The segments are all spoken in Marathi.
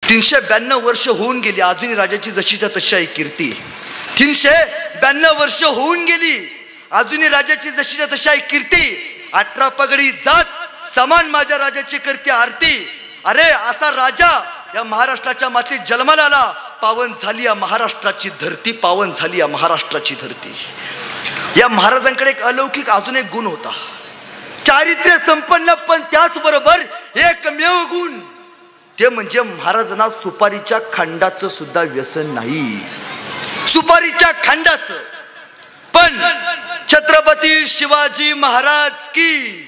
392 वर्ष होऊन गेली, अजूनही राजाची जशीच्या तशी आहे कीर्ती. 392 वर्ष होऊन गेली, अजूनही राजाची जशीच्या तशी आहे कीर्ती. 18 पगडी जात समान माझ्या राजाची करते आरती. अरे असा राजा या महाराष्ट्राच्या मातीत जन्माला आला. पावन झाली या महाराष्ट्राची धरती, पावन झाली या महाराष्ट्राची धरती. या महाराजांकडे एक अलौकिक अजून एक गुण होता, चारित्र्य संपन्न, पण त्याचबरोबर एकमेव गुण, ते म्हणजे महाराजांना सुपारीच्या खांडाचं सुद्धा व्यसन नाही. सुपारीच्या खांडाचं. पण छत्रपती शिवाजी महाराज की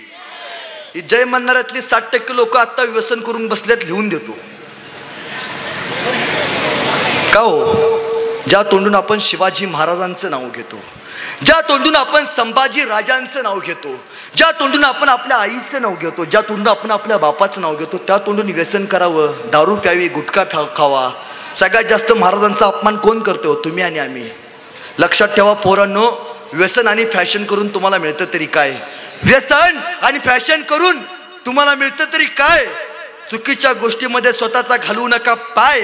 जय म्हणणाऱ्यातली 60% लोक आता व्यसन करून बसल्यात. लिहून देतो का हो? ज्या तोंडून आपण शिवाजी महाराजांचं नाव घेतो, ज्या तोंडून आपण संभाजी राजांचं नाव घेतो, ज्या तोंडून आपण आपल्या आईचं नाव घेतो, ज्या तोंडून आपण आपल्या बापाचं नाव घेतो, त्या तोंडून व्यसन करावं, दारू प्यावी, गुटखा खावा. सगळ्यात जास्त महाराजांचा अपमान कोण करतो? तुम्ही आणि आम्ही. लक्षात ठेवा पोरांनो, व्यसन आणि फॅशन करून तुम्हाला मिळतं तरी काय? व्यसन आणि फॅशन करून तुम्हाला मिळतं तरी काय? चुकीच्या गोष्टीमध्ये स्वतःचा घालवू नका पाय.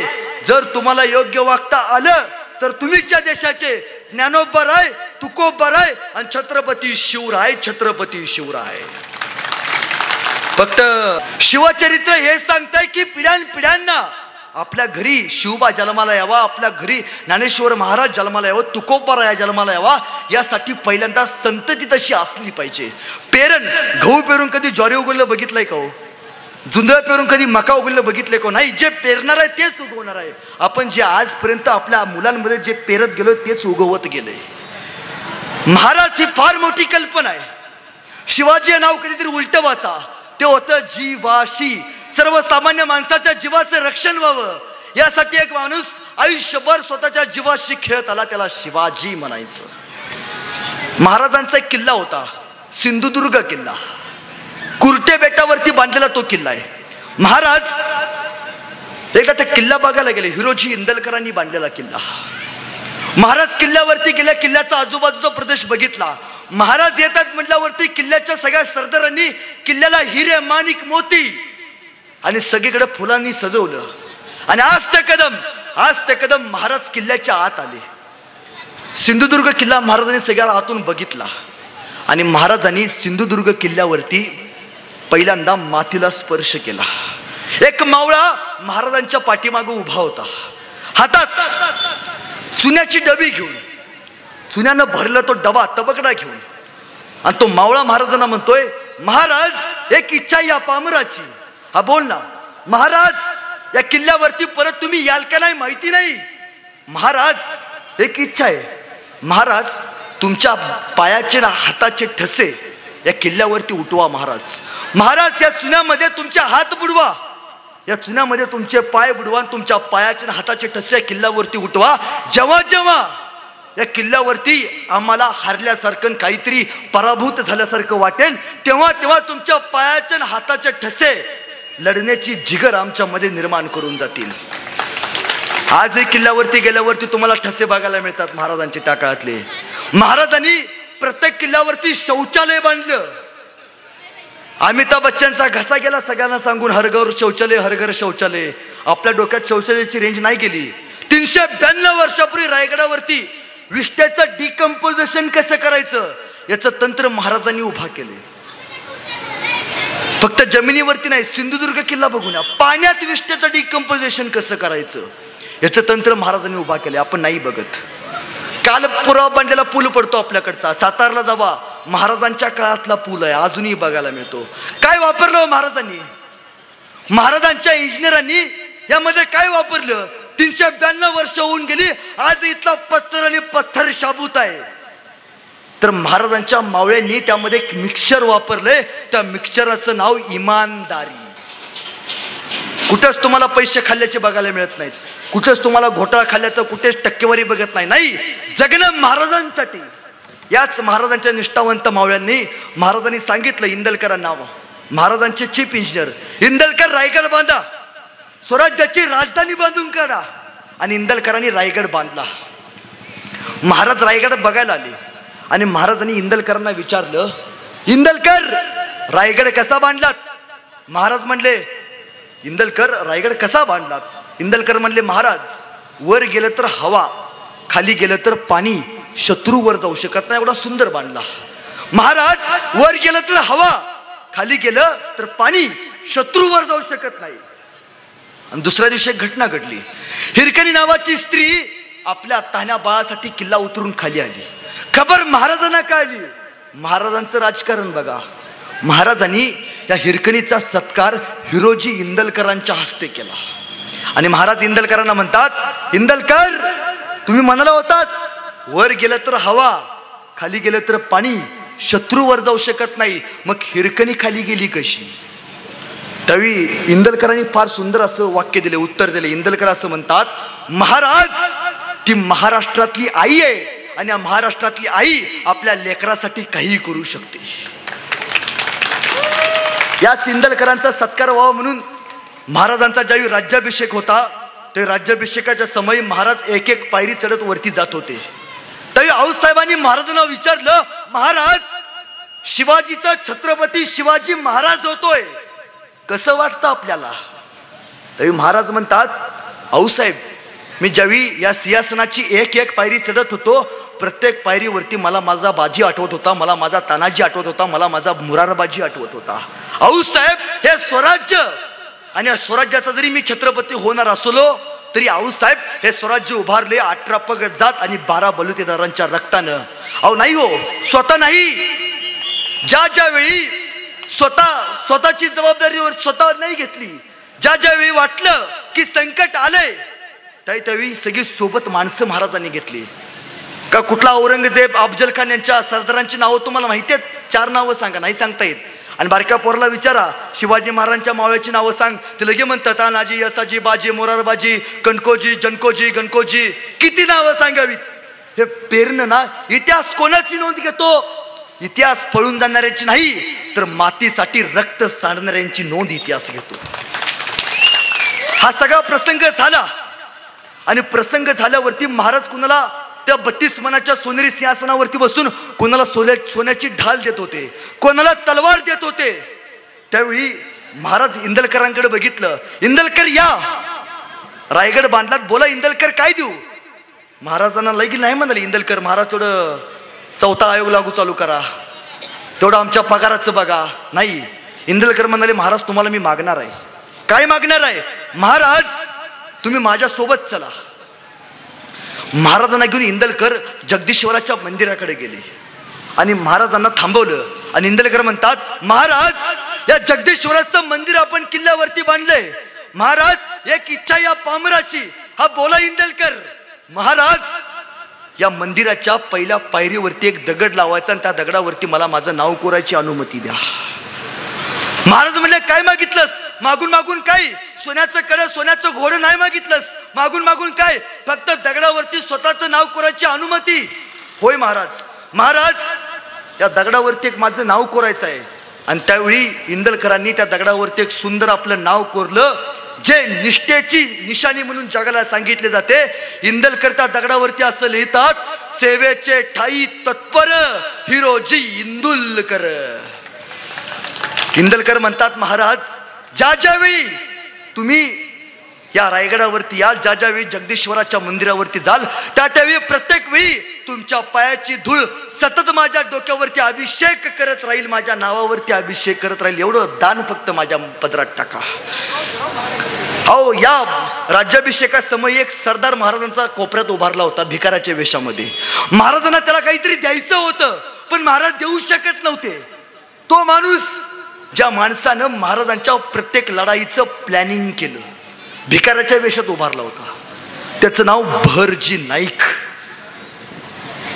जर तुम्हाला योग्य वागता आलं तर तुम्हीच्या देशाचे ज्ञानोबराय, तुकोबराय आणि छत्रपती शिवराय, छत्रपती शिवराय. फक्त शिवचरित्र हे सांगताय की पिढ्यानपिढ्यांना आपल्या घरी शिवबा जन्माला यावा, आपल्या घरी ज्ञानेश्वर महाराज जन्माला यावं, तुकोबराय जन्माला यावा, यासाठी पहिल्यांदा संतती तशी असली पाहिजे. पेरण गहू पेरून कधी ज्वारी उगवलं बघितलंय का हो? जुंधळ पेरून कधी मका उगवलं बघितलंय का? नाही. जे पेरणार आहे तेच उगवणार आहे. आपण जे आजपर्यंत आपल्या मुलांमध्ये जे पेरत गेलो तेच उगवत गेले. महाराज ही फार मोठी कल्पना आहे. शिवाजी हे नाव कधीतरी उलट वाचा, ते होतं जीवाशी. सर्वसामान्य माणसाच्या जीवाचं रक्षण व्हावं यासाठी एक माणूस आयुष्यभर स्वतःच्या जीवाशी खेळत आला, त्याला शिवाजी म्हणायचं. महाराजांचा एक किल्ला होता, सिंधुदुर्ग किल्ला. कुर्टे बेटावरती बांधलेला तो किल्ला आहे. महाराज एकदा त्या किल्ला बघायला गेले. हिरोजी इंदलकरांनी बांधलेला किल्ला. महाराज किल्ल्यावरती गेल्या, किल्ल्याचा आजूबाजूचा प्रदेश बघितला. महाराज येतात म्हटल्यावरती किल्ल्याच्या सगळ्या सरदारांनी किल्ल्याला हिरे, माणिक, मोती आणि सगळीकडे फुलांनी सजवलं. आणि आज ते कदम महाराज किल्ल्याच्या आत आले. सिंधुदुर्ग किल्ला महाराजांनी सगळ्या आतून बघितला. आणि महाराजांनी सिंधुदुर्ग किल्ल्यावरती पहिल्यांदा मातीला स्पर्श केला. एक मावळा महाराजांच्या पाठीमागे उभा होता, हातात चुन्याची डबी घेऊन, चुन्यानं भरलं तो डबा, तबकडा घेऊन. आणि तो मावळा महाराजांना म्हणतोय, महाराज एक इच्छा या पामराची. हा बोल ना महाराज, या किल्ल्यावरती परत तुम्ही याल का नाही माहिती नाही. महाराज एक इच्छा आहे. महाराज तुमच्या पायाचे ना हाताचे ठसे या किल्ल्यावरती उठवा. महाराज या चुन्यामध्ये तुमचे हात बुडवा, या चुन्यामध्ये तुमचे पाय बुडवा, तुमच्या पायाचे ना हाताचे ठसे या किल्ल्यावरती उठवा. जेव्हा जेव्हा या किल्ल्यावरती आम्हाला हारल्यासारखं, काहीतरी पराभूत झाल्यासारखं वाटेल, तेव्हा तेव्हा तुमच्या पायाचे आणि हाताचे ठसे लढण्याची जिगर आमच्यामध्ये निर्माण करून जातील. आजही किल्ल्यावरती गेल्यावरती तुम्हाला ठसे बघायला मिळतात महाराजांच्या त्या काळातले. महाराजांनी प्रत्येक किल्ल्यावरती शौचालय बांधलं. अमिताभ बच्चनचा घसा गेला सगळ्यांना सांगून, हर घर शौचालय, हर घर शौचालय. आपल्या डोक्यात शौचालयाची रेंज नाही गेली. 392 वर्षापूर्वी रायगडावरती विष्ठेचं डिकम्पोजिशन कसं करायचं याचं तंत्र महाराजांनी उभा केले. फक्त जमिनीवरती नाही, सिंधुदुर्ग किल्ला बघून या, पाण्यात विष्ठेचं डिकम्पोजिशन कसं करायचं याचं तंत्र महाराजांनी उभा केले. आपण नाही बघत. काल पुरावा बांधलेला पूल पडतो आपल्याकडचा, सातारला जावा, महाराजांच्या काळातला पूल आहे, अजूनही बघायला मिळतो. काय वापरलं महाराजांनी? महाराजांच्या इंजिनियरांनी यामध्ये काय वापरलं? 392 वर्ष होऊन गेली, आज इथला पत्थर आणि पत्थर शाबूत आहे. तर महाराजांच्या मावळ्यांनी त्यामध्ये एक मिक्सचर वापरले. त्या मिक्सचराचं नाव इमानदारी. कुठेच तुम्हाला पैसे खाल्ल्याचे बघायला मिळत नाहीत, कुठेच तुम्हाला घोटाळा खाल्ल्याचं कुठेच टक्केवारी बघत नाही. जगणं महाराजांसाठी. याच महाराजांच्या निष्ठावंत मावळ्यांनी महाराजांनी सांगितलं इंदलकरांना, महाराजांचे चीफ इंजिनियर, इंदलकर रायगड बांधा, स्वराज्याची राजधानी बांधून काढा. आणि इंदलकरांनी रायगड बांधला. महाराज रायगड बघायला आले आणि महाराजांनी इंदलकरांना विचारलं, इंदलकर रायगड कसा बांधलात? महाराज म्हणले, इंदलकर रायगड कसा बांधलात? इंदलकर म्हणले, महाराज वर गेलं तर हवा, खाली गेलं तर पाणी, शत्रू वर जाऊ शकत नाही. एवढा सुंदर बांधला. महाराज वर गेलं तर हवा, खाली गेलं तर पाणी, शत्रू वर जाऊ शकत नाही. आणि दुसऱ्या दिवशी एक घटना घडली. हिरकणी नावाची स्त्री आपल्या तान्या बाळासाठी किल्ला उतरून खाली आली. खबर महाराजांना कळली. महाराजांचं राजकारण बघा. महाराजांनी या हिरकणीचा सत्कार हिरोजी इंदलकरांच्या हस्ते केला. आणि महाराज इंदलकरांना म्हणतात, इंदलकर तुम्ही म्हणाला होतात वर गेलं तर हवा, खाली गेलं तर पाणी, शत्रू वर जाऊ शकत नाही, मग हिरकणी खाली गेली कशी? त्यावेळी इंदलकरांनी फार सुंदर असं वाक्य दिले, उत्तर दिले. इंदलकर असं म्हणतात, महाराज ती महाराष्ट्रातली आई आहे आणि या महाराष्ट्रातली आई आपल्या लेकरासाठी काही करू शकते. याच इंदलकरांचा सत्कार व्हावा म्हणून महाराजांचा ज्यावेळी राज्याभिषेक होता, ते राज्याभिषेकाच्या समयी महाराज एक एक पायरी चढत वरती जात होते. त्यावेळी आऊसाहेबांनी महाराजांना विचारलं, महाराज शिवाजीचा छत्रपती शिवाजी महाराज होतोय, कसं वाटतं आपल्याला? त्यावेळी महाराज म्हणतात, आऊसाहेब मी ज्यावेळी या सिंहासनाची एक एक पायरी चढत होतो, प्रत्येक पायरीवरती मला माझा बाजी आठवत होता, मला माझा तानाजी आठवत होता, मला माझा मुरारबाजी आठवत होता. आऊसाहेब हे स्वराज्य, आणि या स्वराज्याचा जरी मी छत्रपती होणार असलो तरी आऊसाहेब हे स्वराज्य उभारले 18 पगड जात आणि 12 बलुतेदारांच्या रक्तानं. अहो नाही हो, स्वतः नाही. ज्या ज्यावेळी स्वतःची जबाबदारीवर स्वतःवर नाही घेतली, ज्या ज्यावेळी वाटलं की संकट आलंय, त्यावेळी सगळी सोबत माणसं महाराजांनी घेतली. का कुठला औरंगजेब, अफजल खान यांच्या सरदारांची नावं तुम्हाला माहिती आहेत? 4 नावं सांगा. नाही सांगता येत. आणि बारक्या पोराला विचारा शिवाजी महाराजांच्या मावळ्याची नावं सांग, ते लगे म्हणतात तानाजी, यसाजी, बाजी, मोरारबाजी, कणकोजी, जनकोजी, गणकोजी. किती नावं सांगावीत? हे पेरणं ना, इतिहास कोणाची नोंद घेतो? इतिहास पळून जाणाऱ्यांची नाही, तर मातीसाठी रक्त सांडणाऱ्यांची नोंद इतिहास घेतो. हा सगळा प्रसंग झाला. आणि प्रसंग झाल्यावरती महाराज कुणाला त्या 32 मनाच्या सोनेरी सिंहासनावरती बसून कोणाला सोन्याची ढाल देत होते, कोणाला तलवार देत होते. त्यावेळी महाराज इंदलकरांकडे बघितलं, इंदलकर या, रायगड बांधलात, बोला इंदलकर काय देऊ? महाराजांना लगेच नाही म्हणाले, इंदलकर महाराज थोडं 4था आयोग लागू चालू करा, तेवढं आमच्या पगाराचं बघा. नाही, इंदलकर म्हणाले, महाराज तुम्हाला मी मागणार आहे. काय मागणार आहे? महाराज तुम्ही माझ्या सोबत चला. महाराजांना घेऊन इंदलकर जगदीश्वराच्या मंदिराकडे गेले आणि महाराजांना थांबवलं. आणि इंदलकर म्हणतात, महाराज या जगदीश्वराचं मंदिर आपण किल्ल्यावरती बांधलंय. महाराज एक इच्छा या पामराची. हा बोला इंदलकर. महाराज या मंदिराच्या पहिल्या पायरीवरती एक दगड लावायचा आणि त्या दगडावरती मला माझं नाव कोरायची अनुमती द्या. महाराज म्हणले, काय मागितलंस? मागून मागून काय? सोन्याचं कडं, सोन्याचं घोडं नाही मागितलंस. मागून मागून काय? फक्त दगडावरती स्वतःचं नाव कोरायची अनुमती. होय महाराज. महाराज या दगडावरती एक माझं नाव कोरायचं आहे. आणि त्यावेळी इंदलकरांनी त्या दगडावरती एक सुंदर आपलं नाव कोरलं, जे निष्ठेची निशाणी म्हणून जगाला सांगितले जाते. इंदलकर त्या दगडावरती असं लिहितात, सेवेचे ठाई तत्पर हिरोजी इंदुलकर. इंदलकर म्हणतात, महाराज ज्या ज्यावेळी तुम्ही या रायगडावरती याल, ज्या ज्यावेळी जगदीश्वराच्या मंदिरावरती जाल, त्यावेळी प्रत्येक वेळी तुमच्या पायाची धूळ सतत माझ्या डोक्यावरती अभिषेक करत राहील, माझ्या नावावरती अभिषेक करत राहील. एवढं दान फक्त माझ्या पदरात टाका. अहो या राज्याभिषेकासमयी एक सरदार महाराजांचा कोपऱ्यात उभारला होता भिकाराच्या वेशामध्ये. महाराजांना त्याला काहीतरी द्यायचं होतं, पण महाराज देऊ शकत नव्हते. तो माणूस, ज्या माणसानं महाराजांच्या प्रत्येक लढाईचं प्लॅनिंग केलं, भिकाराच्या वेशात उभारला होता, त्याचं नाव भरजी नाईक.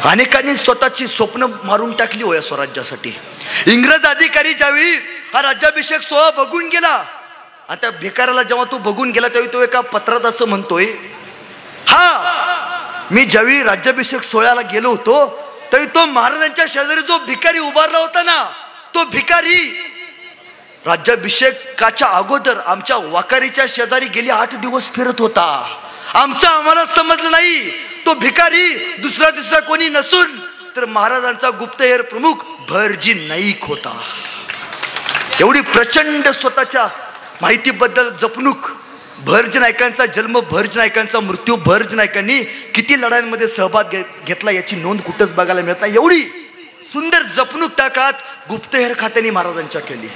अनेकांनी स्वतःची स्वप्न मारून टाकली हो या स्वराज्यासाठी. इंग्रज अधिकारी ज्यावेळी हा राज्याभिषेक सोहळा बघून गेला, आणि त्या भिकाराला जेव्हा तो बघून गेला, त्यावेळी तो एका पत्रात असं म्हणतोय, हा मी ज्यावेळी राज्याभिषेक सोहळ्याला गेलो होतो, त्यावेळी तो महाराजांच्या शेजारी जो भिकारी उभारला होता ना, तो भिकारी राज्याभिषेकाच्या अगोदर आमच्या वाकारीच्या शेजारी गेली 8 दिवस फिरत होता. आम्हाला समजलं नाही. तो भिकारी दुसरा कोणी नसून तर महाराजांचा गुप्तहेर प्रमुख भरजी नाईक होता. एवढी प्रचंड स्वतःच्या माहितीबद्दल जपणूक भर्ज नायकांचा जन्म, भर्ज नायकांचा मृत्यू, भर्ज नायकांनी किती लढाईमध्ये सहभाग घेतला याची नोंद कुठंच बघायला मिळत नाही. एवढी सुंदर जपणूक त्या काळात गुप्तहेर खात्याने महाराजांच्या केली.